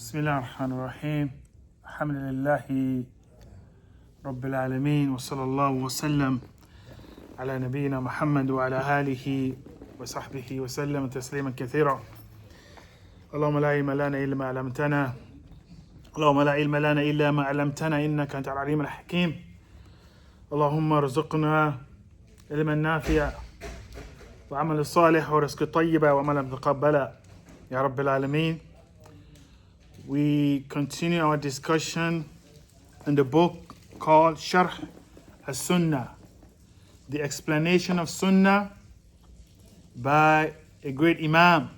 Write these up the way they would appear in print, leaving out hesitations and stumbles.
بسم الله الرحمن الرحيم الحمد لله رب العالمين وصلى الله وسلم على نبينا محمد وعلى آله وصحبه وسلم تسليما كثيرا. اللهم لا علم لنا إلا ما علمتنا اللهم لا علم لنا إلا ما علمتنا إنك أنت العليم الحكيم. اللهم ارزقنا علما نافعا وعمل صالح ورزق طيبا وعملا متقبلا يا رب العالمين. We continue our discussion in the book called Sharh Sunnah, the explanation of Sunnah by a great Imam,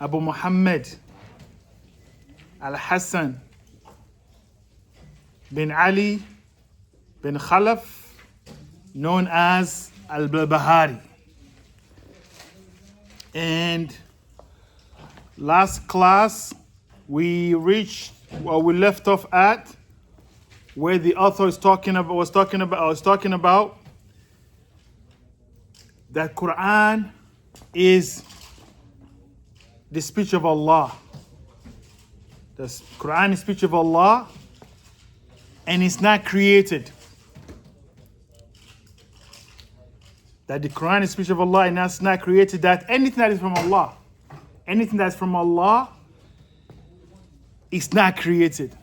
Abu Muhammad Al-Hassan bin Ali bin Khalaf, known as Al-Barbahari. And last class, we left off at where the author was talking about that Quran is the speech of Allah. The Quran is the speech of Allah, and it's not created. That the Quran is the speech of Allah and it's not created. That anything that is from Allah is not created.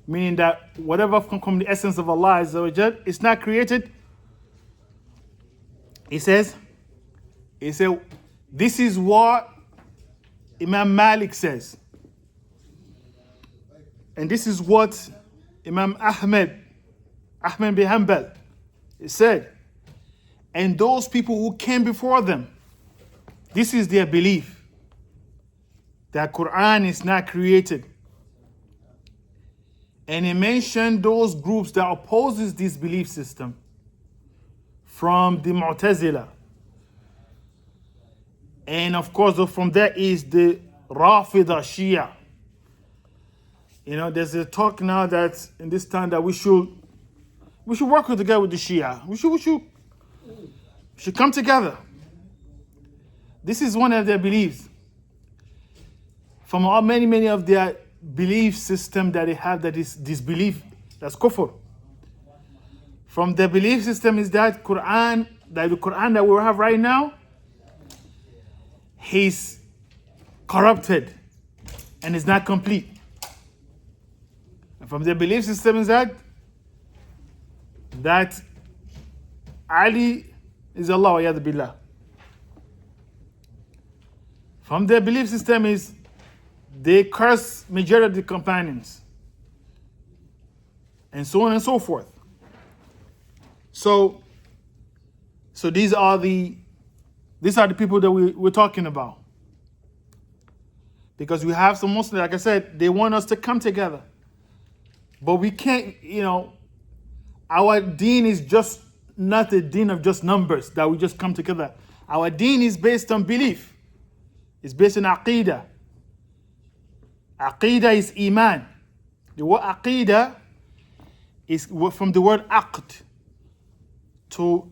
Meaning that whatever comes from the essence of Allah is not created. He said, this is what Imam Malik says. And this is what Imam Ahmed bin Hanbal said. And those people who came before them, this is their belief, that Quran is not created. And he mentioned those groups that opposes this belief system, from the Mu'tazila. And of course, from there is the Rafida Shia. You know, there's a talk now that in this time that we should work together with the Shia. We should come together. This is one of their beliefs. From all many of their belief system that they have, that is disbelief, that's kufr. From their belief system is that the Quran that we have right now, he's corrupted and is not complete. And from their belief system is that Ali is Allah wa yadu billah. From their belief system is they curse majority of the companions, and so on and so forth. So these are the people that we're talking about. Because we have some Muslims, like I said, they want us to come together. But we can't, our deen is just not a deen of just numbers that we just come together. Our deen is based on belief. It's based on aqidah. Aqidah is iman. The word aqidah is from the word aqd, to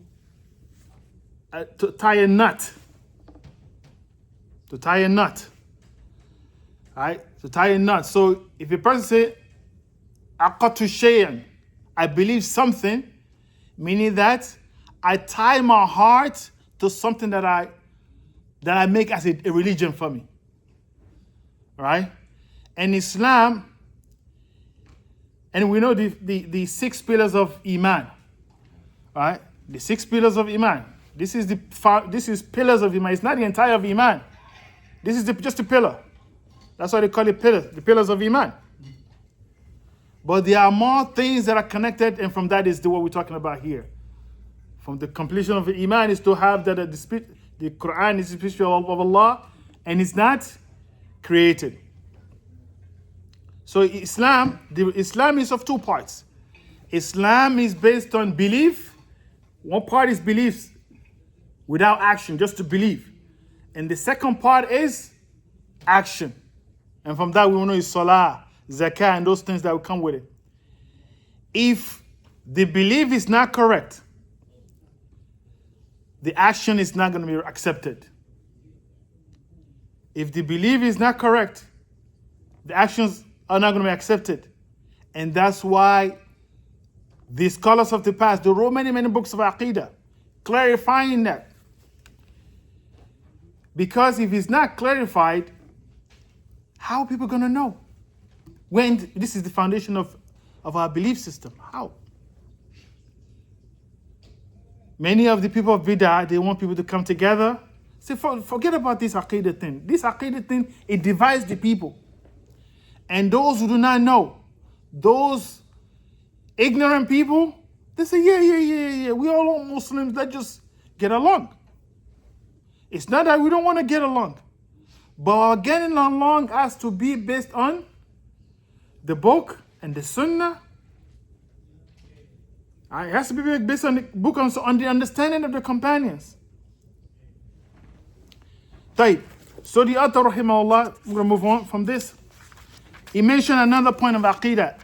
tie a knot. To tie a knot. Right? To tie a knot. So if a person say aqadtu shay'an, I believe something, meaning that I tie my heart to something that I make as a religion for me. Right? And Islam, and we know the 6 pillars of Iman. Right? The 6 pillars of Iman. This is pillars of Iman. It's not the entire of Iman. This is just a pillar. That's why they call it pillars, the pillars of Iman. But there are more things that are connected, and from that is what we're talking about here. From the completion of the Iman is to have that the Quran is the speech of Allah, and it's not created. So Islam is of 2 parts. Islam is based on belief. One part is beliefs without action, just to believe. And the second part is action. And from that we know is salah, zakah, and those things that will come with it. If the belief is not correct, the action is not going to be accepted. If the belief is not correct, the actions are not going to be accepted. And that's why the scholars of the past, they wrote many, many books of Aqidah, clarifying that. Because if it's not clarified, how are people going to know? When this is the foundation of our belief system. How? Many of the people of Bid'ah, they want people to come together. Say, forget about this Aqidah thing. This Aqidah thing, it divides the people. And those who do not know, those ignorant people, they say, yeah, we all are Muslims, let's just get along. It's not that we don't want to get along, but our getting along has to be based on the book and the Sunnah. It has to be based on the book and on the understanding of the companions. So the author, rahimahullah, we're going to move on from this. He mentioned another point of Aqidah.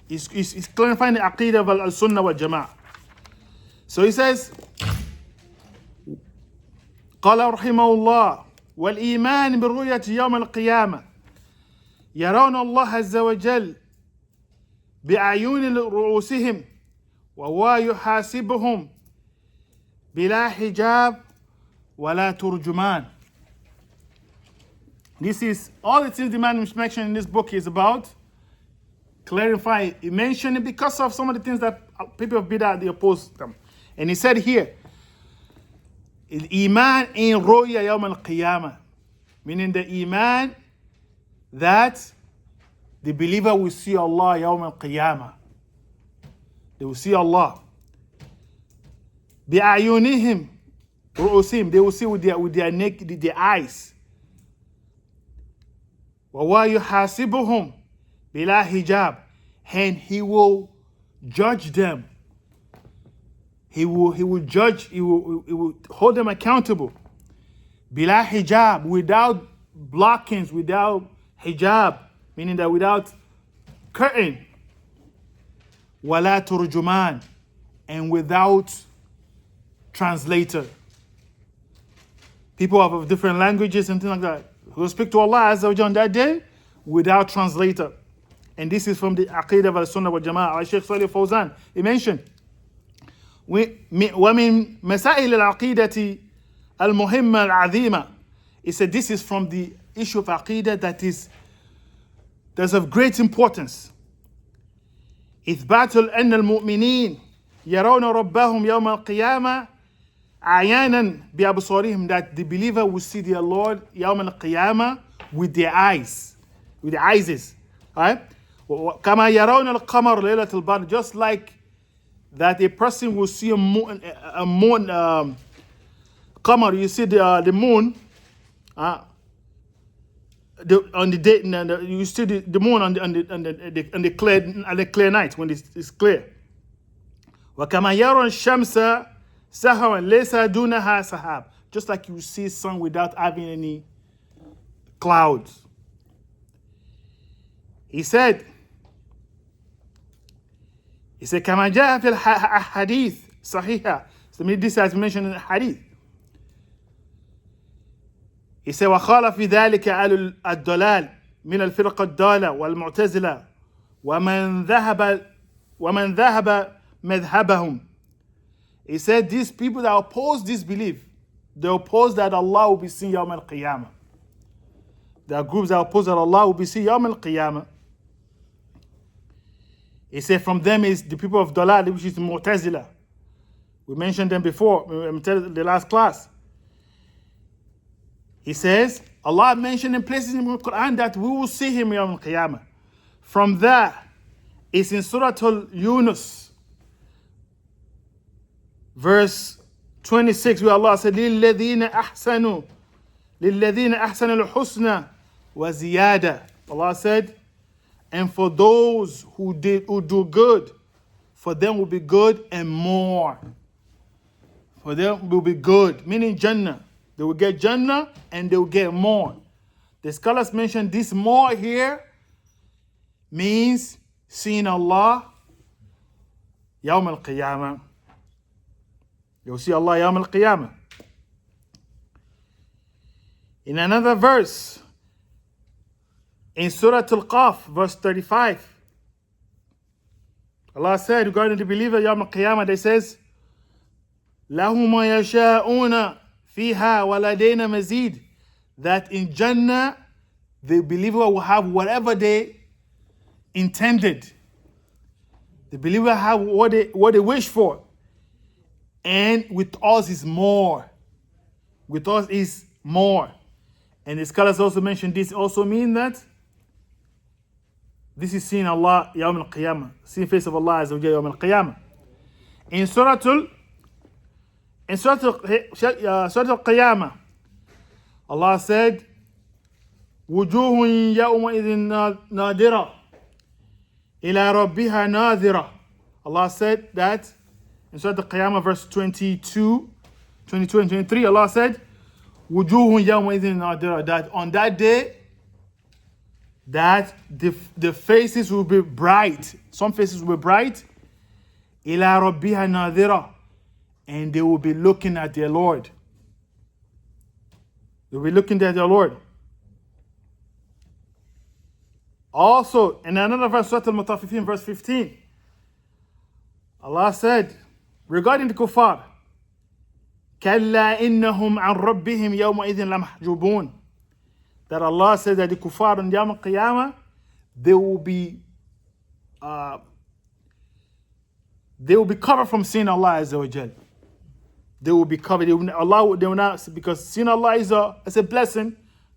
He's clarifying the Aqidah of al-Sunnah wal Jama'ah. So he says, قال رحمه الله والإيمان بالرؤية يوم القيامة يرون الله عز وجل بأعين رؤوسهم وهو يحاسبهم بلا حجاب ولا ترجمان. This is all the things the man mentioned in this book is about clarifying. He mentioned it because of some of the things that people of Bid'ah, they oppose them. And he said here, Iman in Ru'ya Yawm al-Qiyamah, meaning the Iman that the believer will see Allah Yawm al-Qiyamah. They will see Allah. بِأَعْيُنِهِمْ رُؤُسِهِمْ, they will see with their eyes. وَهُوَ يُحَاسِبُهُمْ بِلَا hijab, and he will judge them. He will judge, he will hold them accountable. Bila hijab, without blockings, without hijab, meaning that without curtain. Wala turjuman, and without translator. People of different languages and things like that who will speak to Allah Azza wa Jalla on that day without translator. And this is from the Aqidah of al-Sunnah wal Jama'ah. Shaykh Salih Fawzan, he mentioned, وَمِن مَسَائِلِ الْعَقِيدَةِ الْمُهِمَّةِ الْعَظِيمَةِ. He said this is from the issue of Aqidah that's of great importance. إثبات أن المؤمنين يرون ربهم يوم القيامة عيانا بأبصارهم, that the believer will see their Lord يوم القيامة with their eyes, right? كما يرون القمر ليلة البدر, just like that a person will see a moon, qamar, you see the moon, on the day, you see the moon on the clear night when it's clear. وكما يرون الشمس سهوا ليس دونها سحاب, just like you see sun without having any clouds. He said كما جاء في الحديث صحيحة. So this has been mentioned in the hadith. He said وخالف في ذلك أهل الضلال من الفرقة الضالة والمعتزلة ومن ذهب مذهبهم. He said these people that oppose this belief, they oppose that Allah will be seen Yawm al-Qiyamah. There are groups that oppose that Allah will be seen Yawm al-Qiyamah. He said from them is the people of Dalal, which is the Mu'tazila. We mentioned them before, the last class. He says, Allah mentioned in places in the Quran that we will see him Yawm al-Qiyamah. From that is in Surah Al-Yunus, verse 26, where Allah said, لِلَّذِينَ أَحْسَنُوا الْحُسْنَى وَزِيَادَةً. Allah said, and for those who do good, for them will be good and more. For them will be good, meaning Jannah. They will get Jannah and they will get more. The scholars mention this more here means seeing Allah Yawm al-Qiyamah. You'll see Allah Yawm al-Qiyamah. In another verse, in Surah Al-Qaf, verse 35, Allah said regarding the believer, Yawm al-Qiyamah, they says, لَهُمْ مَا يَشَاءُونَ فِيهَا وَلَدَيْنَا مَزِيدٌ. That in Jannah, the believer will have whatever they intended. The believer have what they wish for. And with us is more. With us is more. And the scholars also mentioned this also mean that this is seeing Allah Yawm al-Qiyamah. Seeing the face of Allah Azza wa Jalla Yawm al-Qiyamah. In Surah Al-Qiyamah, Allah said, وُجُوهٌ يَوْمَئِذٍ نَادِرَةٌ إِلَى رَبِّهَا نَاظِرَةٌ. Allah said that in Surah Al-Qiyamah, verse 22 and 23, Allah said, وُجُوهٌ يَوْمَئِذٍ نَادِرَةٌ. That on that day, that the faces will be bright. Some faces will be bright. إِلَى رَبِّهَا نَاظِرَةٌ. And they will be looking at their Lord. They will be looking at their Lord. Also, in another verse, Surah Al-Mutaffifin, verse 15, Allah said, regarding the kuffar, كَلَّا إِنَّهُمْ عَنْ رَبِّهِمْ يَوْمَئِذٍ لَمَحْجُوبُونَ. That Allah said that the kuffar on Yawm al-Qiyamah, they will be covered from seeing Allah Azza wa Jal. They will be covered. They will not, because seeing Allah is a blessing,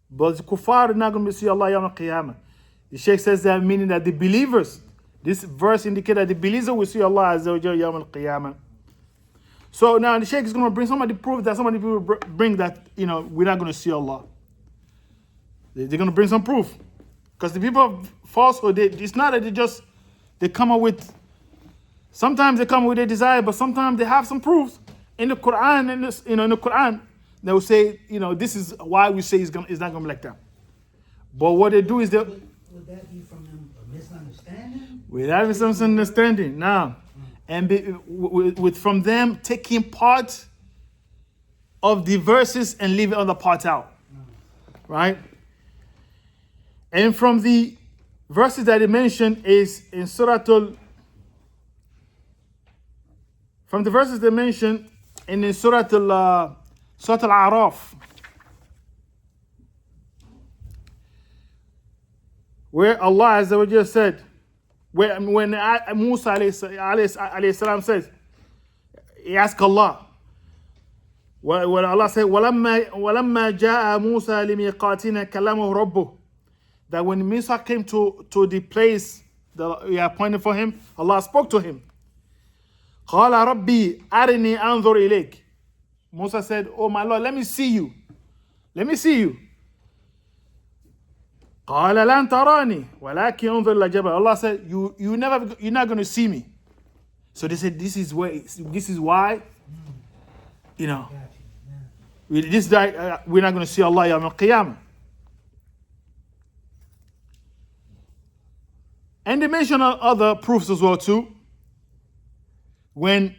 but the kuffar are not going to see Allah Yawm al-Qiyamah. The Shaykh says that meaning that the believers, this verse indicates that the believers will see Allah Azza wa Jal Yawm al-Qiyamah. So now the Shaykh is going to bring somebody proof that somebody will bring that, we're not going to see Allah. They're going to bring some proof. Because the people of falsehood, it's not that they come up with, sometimes they come with their desire, but sometimes they have some proofs in the Quran, in the Quran, they will say, this is why we say it's not going to be like that. But what they do is Would that be from a misunderstanding? Without misunderstanding, now. And from them taking part of the verses and leaving other parts out. Right? And from the verses that he mentioned is in from the verses they mentioned in Surah Al-A'raf, where Allah Azza wa Jalla said, when Musa alayhi salam says, he asked Allah, when Allah said, وَلَمَّا جَاءَ مُوسَى لِمِيقَاتِنَا كَلَّمَهُ رَبُّهُ. That when Musa came to the place that he appointed for him, Allah spoke to him. قَالَ رَبِّي أَرِنِي أَنظُرْ إِلَيْكَ. Musa said, oh my Lord, let me see you. Let me see you. قَالَ لَن تَرَانِي وَلَكِنْ أَنظُرْ إِلَى الْجَبَلِ. Allah said, you're not going to see me. So they said, this is why, we're not going to see Allah Yawm al-Qiyamah. And they mention other proofs as well too. When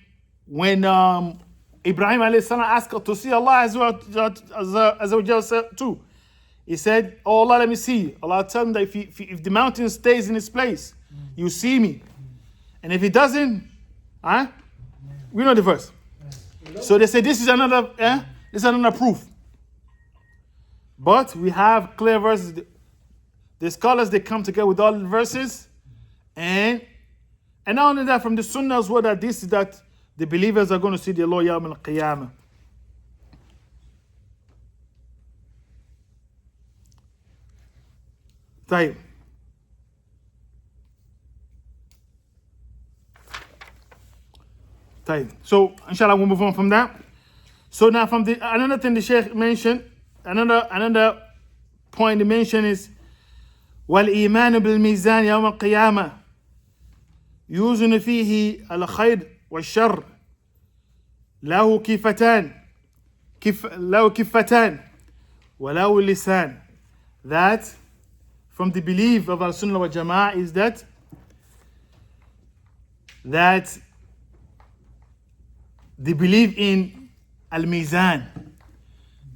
Ibrahim alayhi salam asked to see Allah as well too. He said, oh Allah, let me see you. Allah told him that if the mountain stays in its place, you see me. And if it doesn't, we know the verse. So they say this is another proof. But we have clear verses. The scholars, they come together with all the verses. And not only that, from the Sunnah as well, that this is that the believers are going to see the Lord Yawm al-Qiyamah. So, inshallah, we'll move on from that. So now from another thing the Shaykh mentioned, another point he mentioned is وَالْإِيمَانُ بِالْمِيزَانِ يَوْمَ الْقِيَامَةِ يوزن فيه الخير والشر له كفتان وله لسان. That from the belief of Al-Sunnah wal Jama'ah is that they believe in Al-Mizan,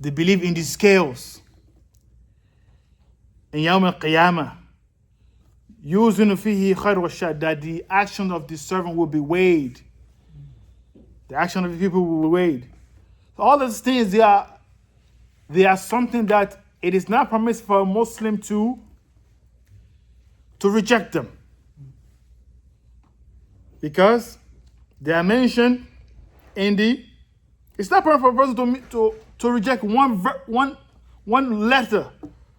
they believe in the scales, in Yawm al-Qiyamah. Yuzinu fihi khair wa shar, that the action of the servant will be weighed. The action of the people will be weighed. So all these things, they are something that it is not permissible for a Muslim to reject them. Because they are mentioned in the, it's not permissible for a person to reject one letter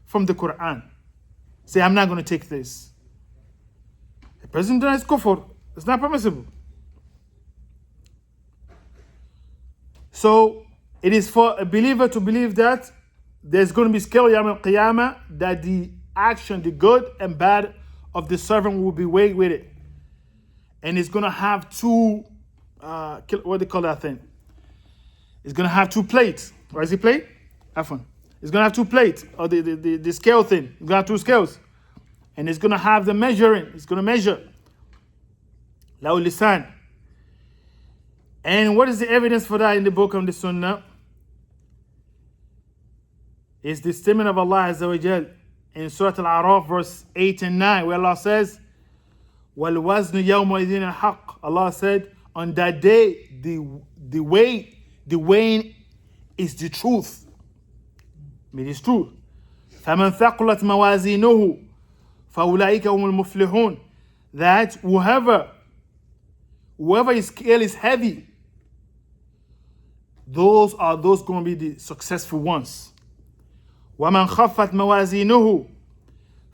from the Quran. Say, I'm not going to take this. The person does kufr. It's not permissible. So it is for a believer to believe that there's going to be scale Yawm al-Qiyamah, that the action, the good and bad of the servant will be weighed with it. And it's going to have two, what do they call that thing? It's going to have two plates. What is the plate? Afwan. It's going to have two plates, or the scale thing. It's going to have two scales. And it's going to have the measuring. It's going to measure. Lahu lisan. And what is the evidence for that in the book of the Sunnah? It's the statement of Allah Azza wa Jal in Surah Al-A'raf verse 8 and 9, where Allah says, وَالْوَزْنُ يَوْمَئِذٍ الْحَقِّ. Allah said, on that day, the weighing is the truth. It is true. فَمَنْ ثَقُلَتْ مَوَازِينُهُ فَأُولَٰئِكَ هُمُ الْمُفْلِحُونَ. That whoever his scale is heavy, those are going to be the successful ones. وَمَنْ خَفَّتْ مَوَازِينُهُ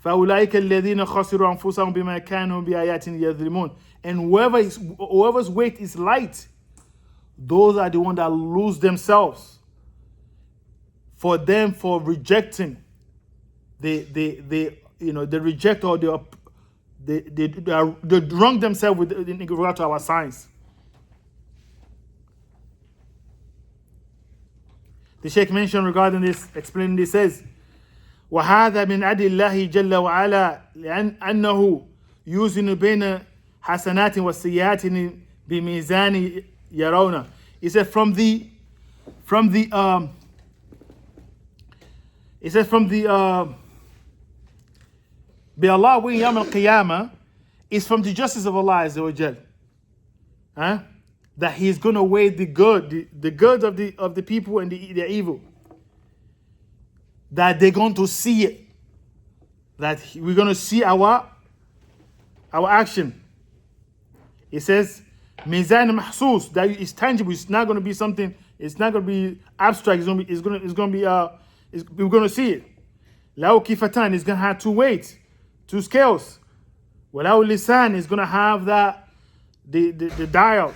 فَأُولَٰئِكَ الَّذِينَ خَسِرُوا أَنفُسَهُمْ بِمَا كَانُوا بِآيَاتِنَا يَظْلِمُونَ. And whoever's weight is light, those are the ones that lose themselves for rejecting they reject, or they wrong themselves in regard to our signs. The Sheikh mentioned regarding this, explaining this, says, وَهَذَا مِنْ عَدِلِ اللَّهِ جَلَّ وَعَلَى لِأَنَّهُ يُوزِنُ بَيْنَ حَسَنَاتٍ وَسِيَّاتٍ بِمِيزَانِ يَرَوْنَ. He said from the by Allah weighing Yawm al-Qiyamah is from the justice of Allah Azza wa Jal. That He is going to weigh the good of the people and the evil. That they're going to see it. That we're going to see our action. It says, Mizan mahsus, that is tangible. It's not going to be something. It's not going to be abstract. We're going to see it. Lahu kifatan is going to have two weights, two scales. Walau lisan is going to have the dial.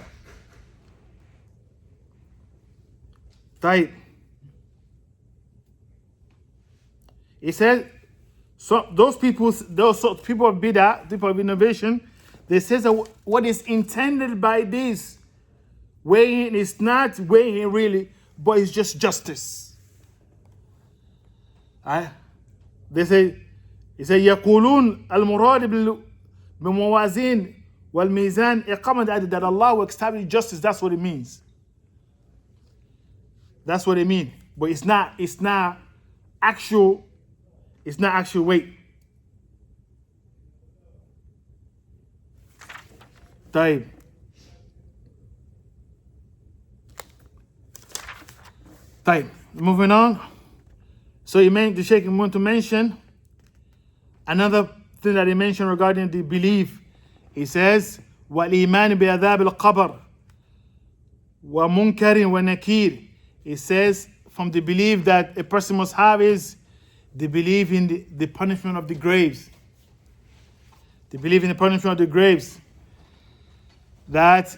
Right. He said, so those people of bid'ah, people of innovation, they say that what is intended by this weighing is not weighing really, but it's just justice. They say, يقولون المراد بالموازين والميزان إقامة, that Allah will establish justice. That's what it means. That's what it means. But it's not actual weight. طيب. Moving on. So the Sheikh want to mention another thing that he mentioned regarding the belief. He says, وَالْإِيمَانِ بِعَذَابِ الْقَبْرِ وَمُنْكَرٍ وَنَكِيرٍ. He says, from the belief that a person must have is the belief in the punishment of the graves. The belief in the punishment of the graves. That,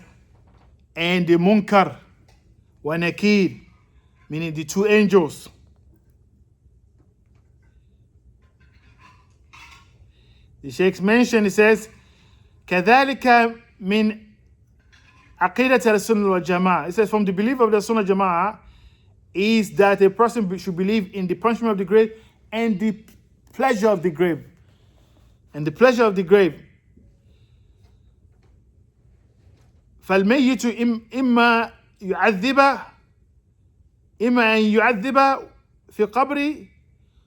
and the munkar wa nakir, meaning the two angels. The Sheikh mentioned, he says, كَذَلِكَ مِنْ عَقِيدَةِ السُنَّةِ وَالْجَمَاعَةِ. He says, from the belief of the Sunnah Jama'ah is that a person should believe in the punishment of the grave and the pleasure of the grave. And the pleasure of the grave. فالميت إما أن يعذب في قبره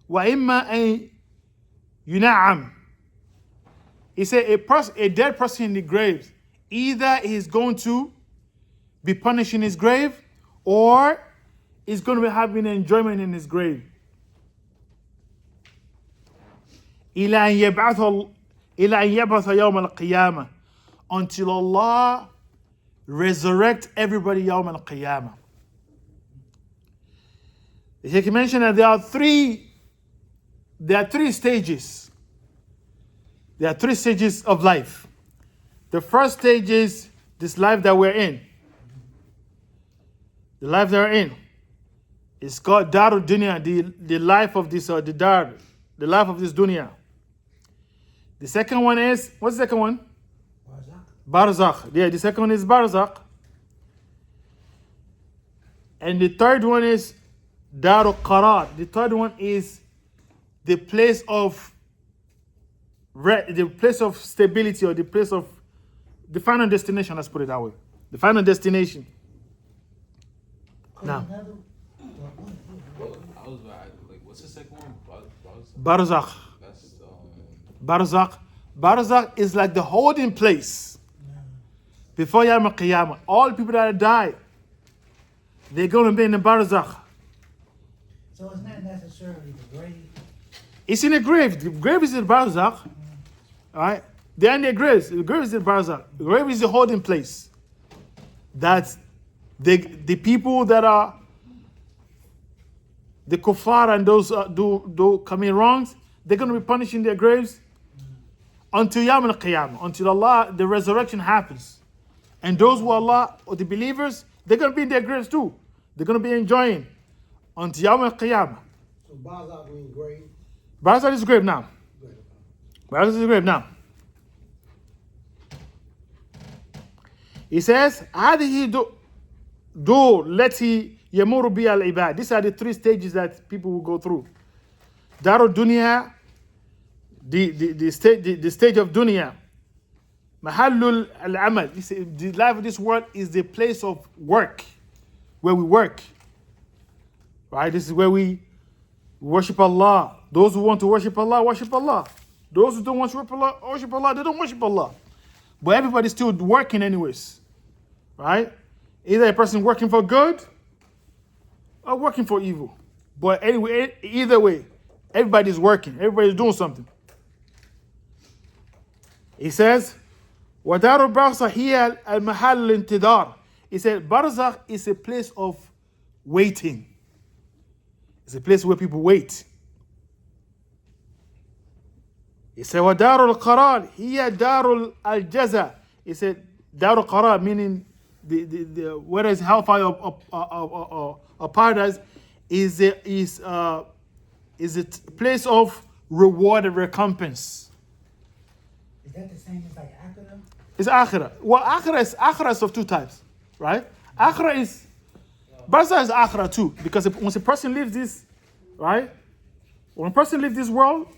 وإما أن Yuna'am. He said a dead person in the grave, either he's going to be punished in his grave or he's going to be having enjoyment in his grave. إلى أن يبعث يوم القيامة, until Allah resurrect everybody يوم القيامة. He mentioned that there are three stages. There are three stages of life. The first stage is this life that we're in. The life that we're in. It's called Darul Dunya, the life of this, or the life of this dunya. The second one is, what's the second one? Barzakh. Yeah, the second one is Barzakh. And the third one is Darul Qarar. The third one is the place of stability, or the place of the final destination. Let's put it that way. The final destination. Now, well, I was like, what's the second one? Barzakh. That's Barzakh. Barzakh is like the holding place before Yawm al-Qiyamah. All people that die, they're going to be in the Barzakh. So it's not necessarily the grave. It's in a grave. The grave is in Barzakh. All right? They're in their graves. The grave is in Barzakh. The grave is the holding place. That the people that are the kuffar and those do commit wrongs, they're going to be punished in their graves until Yawm al-Qiyamah, until Allah, the resurrection happens. And those who Allah, or the believers, they're going to be in their graves too. They're going to be enjoying until Yawm al-Qiyamah. So Barzakh means grave. Barzakh is grave now. Barzakh is grave now. He says, هذه دور التي يمر بها العباد. These are the three stages that people will go through. Darul Dunya, the stage of dunya. Mahallul al-amal. The life of this world is the place of work, where we work. Right? This is where we worship Allah. Those who want to worship Allah, worship Allah. Those who don't worship Allah, they don't worship Allah. But everybody's still working anyways. Right? Either a person working for good or working for evil. But anyway, either way, everybody's working. Everybody's doing something. He says, وَدَارُ الْبَرْزَخِ هِيَ الْمَحَلُّ الْإِنْتِظَارِ. He said, Barzakh is a place of waiting. It's a place where people wait. He said, وَدَارُ الْقَرَارِ هِيَ دَارُ الْجَزَى. He said, دَارُ الْقَرَارِ, meaning the whether it's hellfire or paradise, is a place of reward and recompense. Is that the same as like Akhirah? It's Akhirah. Well, Akhirah is of two types, right? Akhirah is, Barzakh is Akhirah too, because once a person leaves this, right? When a person leaves this world,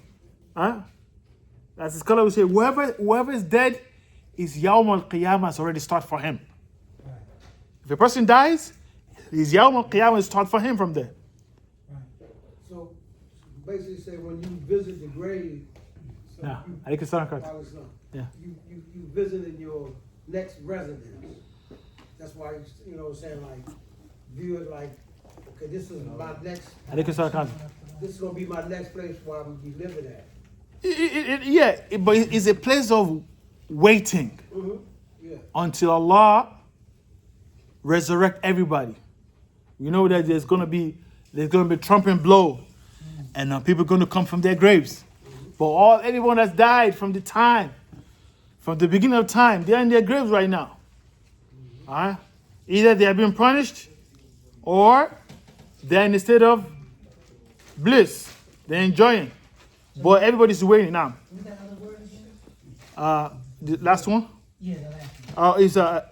as the scholar will say, whoever is dead, is Yawm al-Qiyamah has already started for him. Right. If a person dies, his Yawm al-Qiyamah is started for him from there. Right. So basically say when you visit the grave, so Yeah. Yeah. you visited your next residence. That's why saying like view it like, okay, this is my next, this is gonna be my next place where I'm gonna be living at. But it's a place of waiting Yeah. until Allah resurrect everybody. You know that there's gonna be trumpet blow, and people are gonna come from their graves. But anyone that's died from the beginning of time, they're in their graves right now. Alright? Either they have been punished, or they're in a state of bliss. They're enjoying. But everybody's waiting now. What's that other word again? The last one? Yeah, the last one.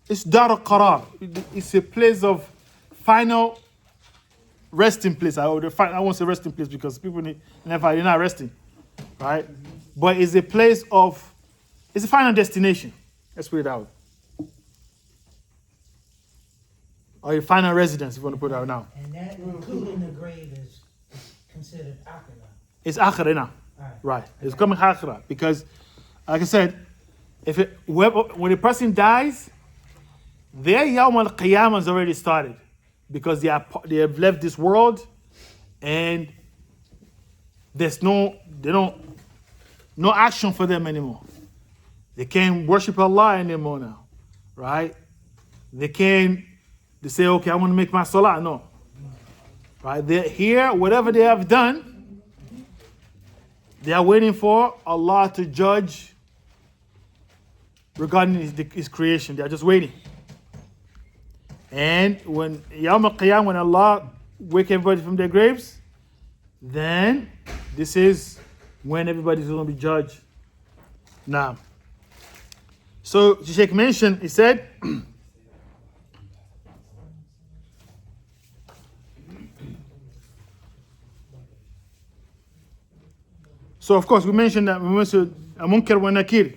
It's Dar al-Qarar. It's a place of final resting place. I won't say resting place because people they're not resting. Right? But it's a place it's a final destination. Let's put it out. Or your final residence, if you want to put it out now. And that including the grave is considered Akhirah. It's Akhirah now. Right. It's coming akhirah. Because, like I said, when a person dies, their Yawm al-Qiyamah has already started. Because they have left this world and there's no action for them anymore. They can't worship Allah anymore now. Right? They say, okay, I want to make my salah. No. Right? They're here, whatever they have done, they are waiting for Allah to judge regarding his creation. They are just waiting. And when Yawm al-Qiyam, when Allah wake everybody from their graves, then this is when everybody's going to be judged. Now, so the Sheikh mentioned, he said, so of course we mentioned that we mentioned a munkar wa nakir.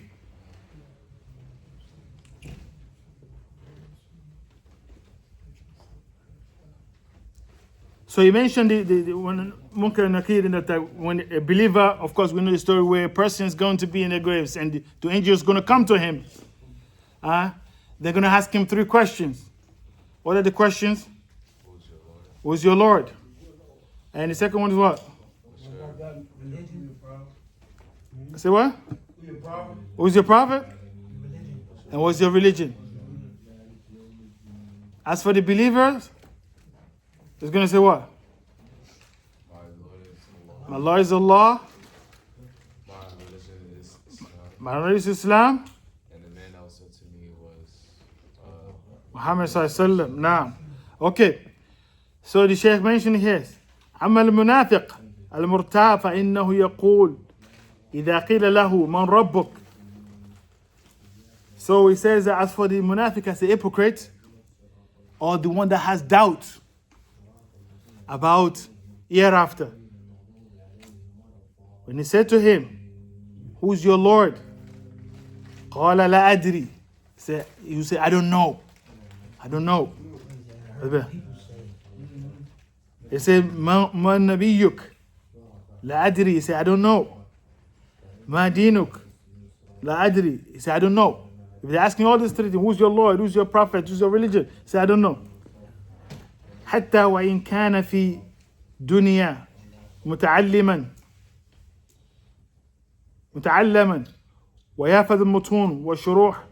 So he mentioned the when munkar and nakir, in that when a believer, of course we know the story where a person is going to be in their graves and the angel is going to come to him. They're going to ask him 3 questions. What are the questions? Who's your Lord? And the second one is what? Say what? Who's your prophet? And what's your religion? As for the believers, it's going to say what? My Lord is Allah. My religion is Islam. And the man that was said to me was Muhammad sallallahu alaihi wasallam. Now, okay. So the Shaykh mentioned here, أما المنافق المرتاب فإنه يقول إذا قيل له من ربك. So he says that as for the munafiq, as a hypocrite, or the one that has doubt about hereafter, when he said to him, who's your Lord? قال لا أدري. You say, I don't know. I don't know. He said, ما نبيك? لا أدري. He said, I don't know. ما دينك? لا أدري. He said, I don't know. If they're asking all these 3 things, who's your Lord? Who's your prophet? Who's your religion? He said, I don't know. حتى وإن كان في دنيا متعلما ويافذ المتون والشروح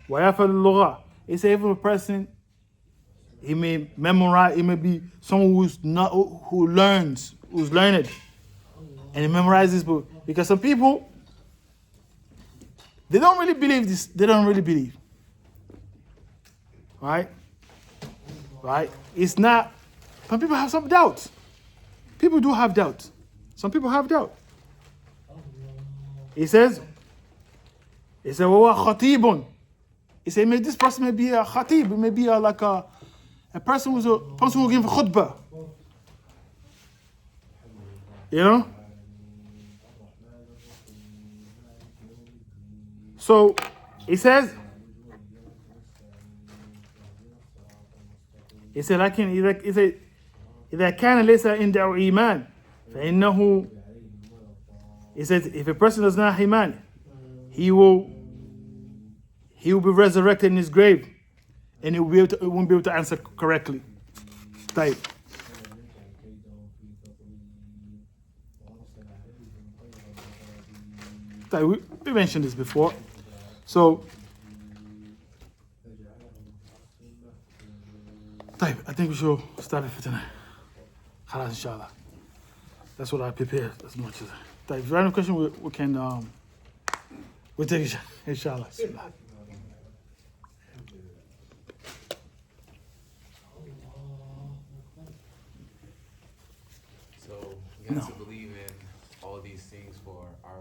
ويافذ اللغة. He said, if a person, he may memorize, he may be someone who's learned, and he memorizes this book. Because some people, they don't really believe this. They don't really believe. Right? It's not, some people have some doubt. People do have doubt. Some people have doubt. He says, وَهُوَ خَطِيبٌ. He said, this person may be a khatib, may be like a person who gives khutbah. You know? So, he says, لكن إذا كان ليس عنده إيمان فإنه, he says, if a person does not have iman, he will be resurrected in his grave and he won't be able to answer correctly. Type. We mentioned this before. So, I think we should start it for tonight. Khalas, inshallah. That's what I prepared as much as. If you have any question, we can we'll take it, inshallah. so we have to believe in all these things for our